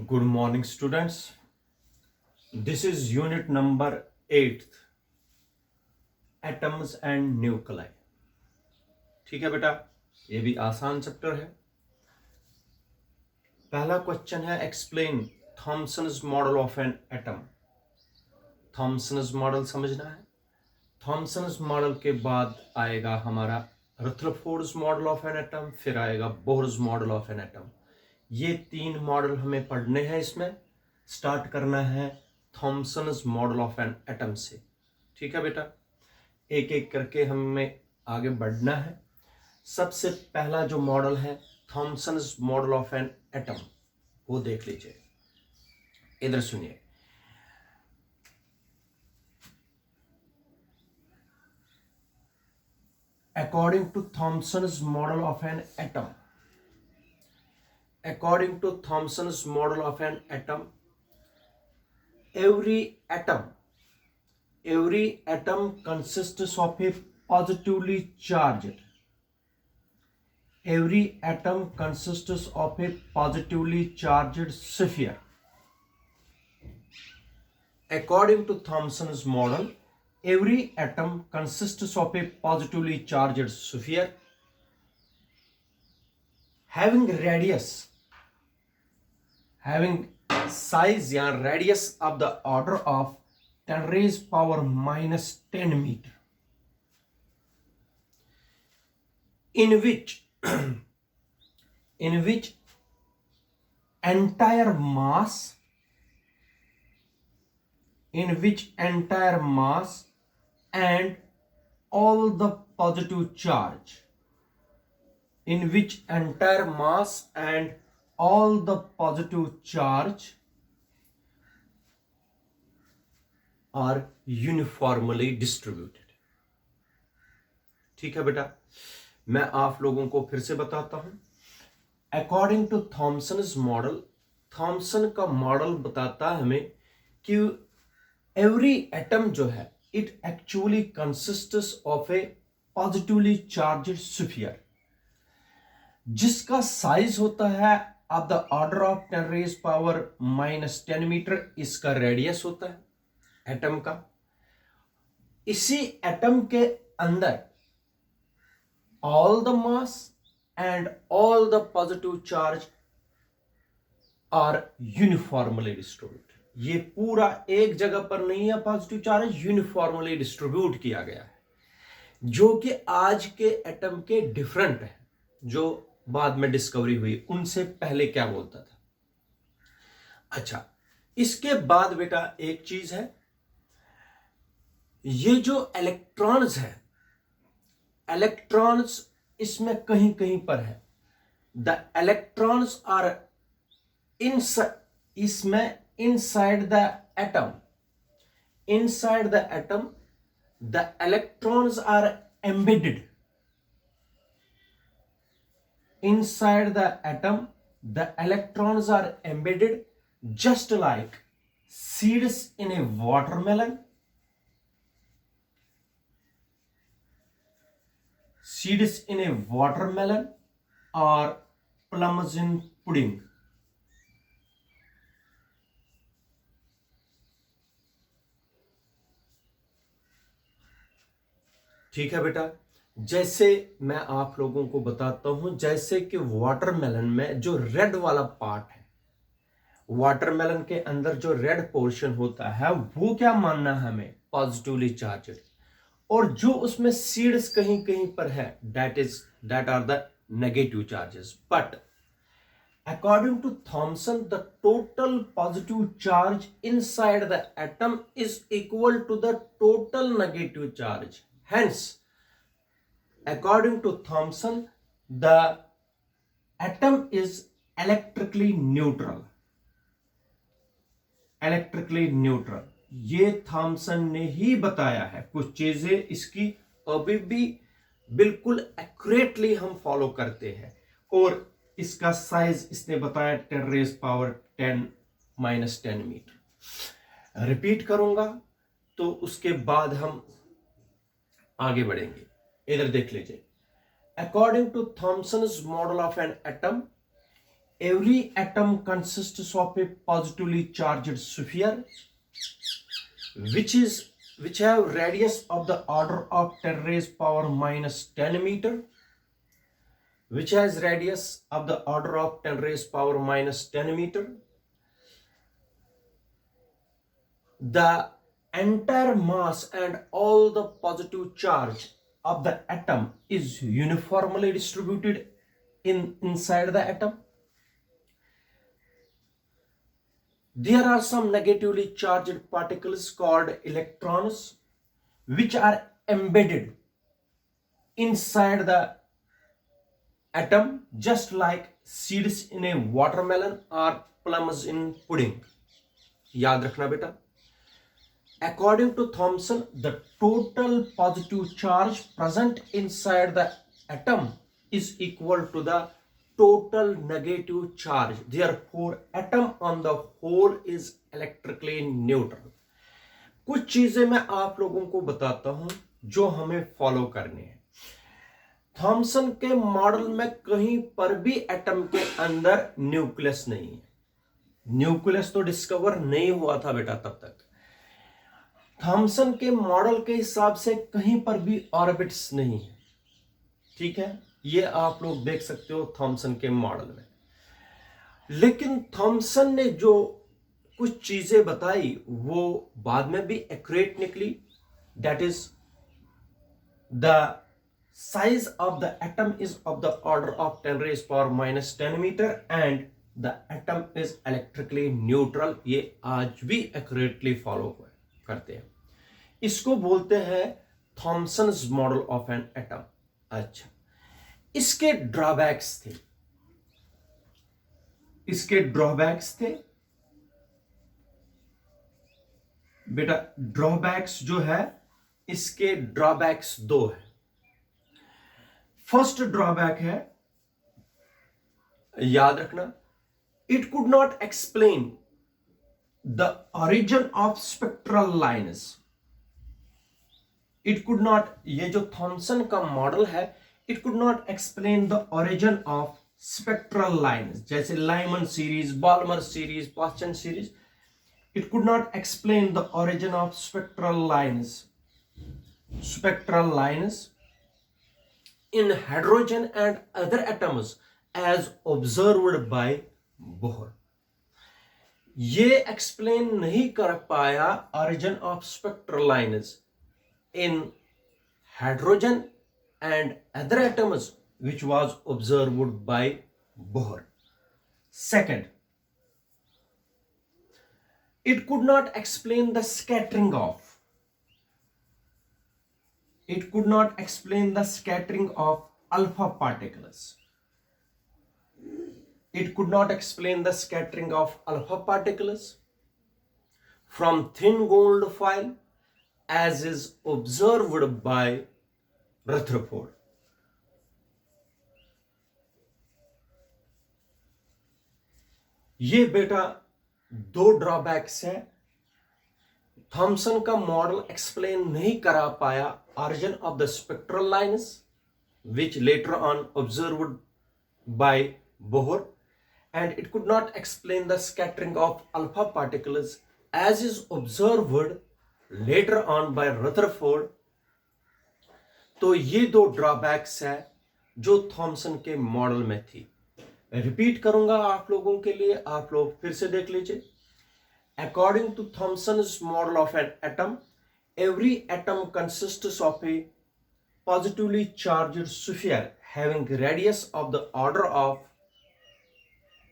Good morning, students. This is unit number 8, Atoms and Nuclei. ठीक है बेटा, ये भी आसान चैप्टर है। पहला क्वेश्चन है, explain Thomson's model of an atom. Thomson's model समझना है। थॉमसन्स मॉडल के बाद आएगा हमारा Rutherford's model of an atom, फिर आएगा Bohr's model of an atom. ये तीन मॉडल हमें पढ़ने हैं। इसमें स्टार्ट करना है Thomson's model of an atom से। ठीक है बेटा, एक एक करके हमें आगे बढ़ना है। सबसे पहला जो मॉडल है Thomson's model of an atom, वो देख लीजिए। इधर सुनिए। According to Thomson's model of an atom, according to Thomson's model of an atom, every atom consists of a positively charged. Every atom consists of a positively charged sphere. According to Thomson's model, every atom consists of a positively charged sphere having size या radius of the order of 10 raised power minus 10 meter, in which entire mass and all the positive charge, in which entire mass and all the positive charge are uniformly distributed. ठीक है बेटा, मैं आप लोगों को फिर से बताता हूं। According to Thomson's model, Thomson का मॉडल बताता है हमें कि एवरी एटम जो है it actually consists of a positively charged sphere, जिसका साइज होता है of the order of 10 raise power minus 10 metre. इसका रेडियस होता है एटम का। इसी एटम के अंदर all the mass and all the positive charge are uniformly distributed. ये पूरा एक जगह पर नहीं है, पॉजिटिव चार्ज यूनिफॉर्मली डिस्ट्रीब्यूट किया गया है, जो कि आज के एटम के डिफरेंट है, जो बाद में डिस्कवरी हुई। उनसे पहले क्या बोलता था। अच्छा, इसके बाद बेटा एक चीज है, ये जो इलेक्ट्रॉन्स है, इलेक्ट्रॉन्स इसमें कहीं कहीं पर है। द इलेक्ट्रॉन्स आर इसमें inside the atom the electrons are embedded inside the atom. The electrons are embedded just like seeds in a watermelon, or plums in pudding. ठीक है बेटा, जैसे मैं आप लोगों को बताता हूं, जैसे कि वाटरमेलन में जो रेड वाला पार्ट है, वाटरमेलन के अंदर जो रेड पोर्शन होता है, वो क्या मानना है हमें, पॉजिटिवली चार्ज्ड। और जो उसमें सीड्स कहीं कहीं पर है, that are the negative charges. But according to Thomson, the total positive charge inside the atom is equal to the total negative charge. Hence, according to Thomson, the atom is electrically neutral. ये Thompson ने ही बताया है। कुछ चीजें इसकी अभी भी बिल्कुल एक्यूरेटली हम फॉलो करते हैं। और इसका साइज इसने बताया 10 raise power 10 minus 10 metre. Repeat करूंगा तो उसके बाद हम आगे बढ़ेंगे। इधर देख लीजिए। According to Thomson's model of an atom, every atom consists of a positively charged sphere which have radius of the order of 10 raised power minus 10 meter, which has radius of the order of 10 raised power minus 10 meter. The entire mass and all the positive charge of the atom is uniformly distributed inside the atom. There are some negatively charged particles called electrons which are embedded inside the atom, just like seeds in a watermelon or plums in pudding. याद रखना बेटा. According to Thomson, the total positive charge present inside the atom is equal to the total negative charge. Therefore, atom on the whole is electrically neutral. कुछ चीजें मैं आप लोगों को बताता हूं जो हमें फॉलो करने हैं. थॉमसन के मॉडल में कहीं पर भी एटम के अंदर न्यूक्लियस नहीं है. न्यूक्लियस तो डिस्कवर नहीं हुआ था बेटा तब तक. थॉमसन के मॉडल के हिसाब से कहीं पर भी ऑर्बिट्स नहीं है. ठीक है, ये आप लोग देख सकते हो थॉमसन के मॉडल में. लेकिन थॉमसन ने जो कुछ चीजें बताई वो बाद में भी एक्यूरेट निकली. That is the size of the atom is of the order of 10 raised power minus 10 meter and the atom is electrically neutral. ये आज भी accurately follow करते हैं. इसको बोलते हैं Thomson's model of an atom. अच्छा, इसके ड्रॉबैक्स थे. इसके ड्रॉबैक्स थे बेटा. ड्रॉबैक्स जो है इसके ड्रॉबैक्स दो है. फर्स्ट ड्रॉबैक है, याद रखना, it could not explain the origin of spectral lines. It could not, ये जो थॉमसन का मॉडल है, it could not explain the origin of spectral lines. जैसे Lyman series, Balmer series, Paschen series. It could not explain the origin of spectral lines. Spectral lines in hydrogen and other atoms as observed by Bohr. ये explain नहीं कर पाया origin of spectral lines in hydrogen and other atoms which was observed by Bohr. Second, it could not explain the scattering of. It could not explain the scattering of alpha particles. It could not explain the scattering of alpha particles from thin gold foil as is observed by Rutherford. ये बेटा दो drawbacks हैं. Thompson का model explain नहीं करा पाया origin of the spectral lines which later on observed by Bohr, and it could not explain the scattering of alpha particles as is observed later on by Rutherford. तो ये दो drawbacks है जो Thompson के model में थी. Repeat करूंगा आप लोगों के लिए, आप लोग फिर से देख लीजिए. According to Thomson's model of an atom, every atom consists of a positively charged sphere having radius of the order of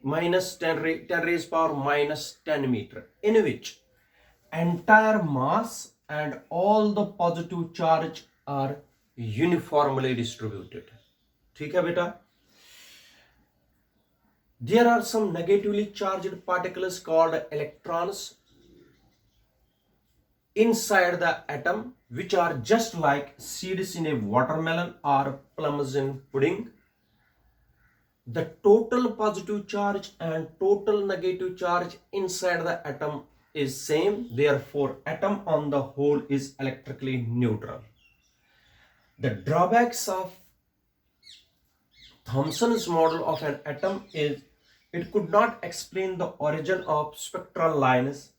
minus 10 raised power minus 10 meter, in which entire mass and all the positive charge are uniformly distributed. ठीक है बेटा. There are some negatively charged particles called electrons inside the atom which are just like seeds in a watermelon or plums in pudding. The total positive charge and total negative charge inside the atom is same. Therefore, atom on the whole is electrically neutral. The drawbacks of Thomson's model of an atom is It could not explain the origin of spectral lines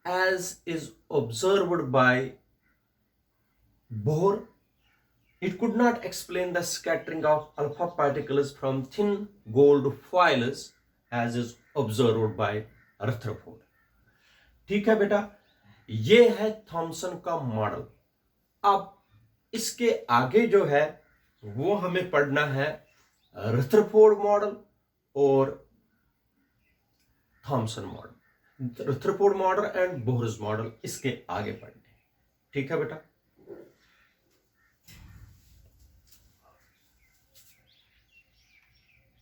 as is observed by Bohr. It could not explain the scattering of alpha particles from thin gold foils as is observed by Rutherford. ठीक है बेटा, ये है Thompson का model. अब इसके आगे जो है वो हमें पढ़ना है रथरफोर्ड मॉडल और Thomson model, Rutherford model and Bohr's model, इसके आगे पढ़ने। ठीक है बेटा।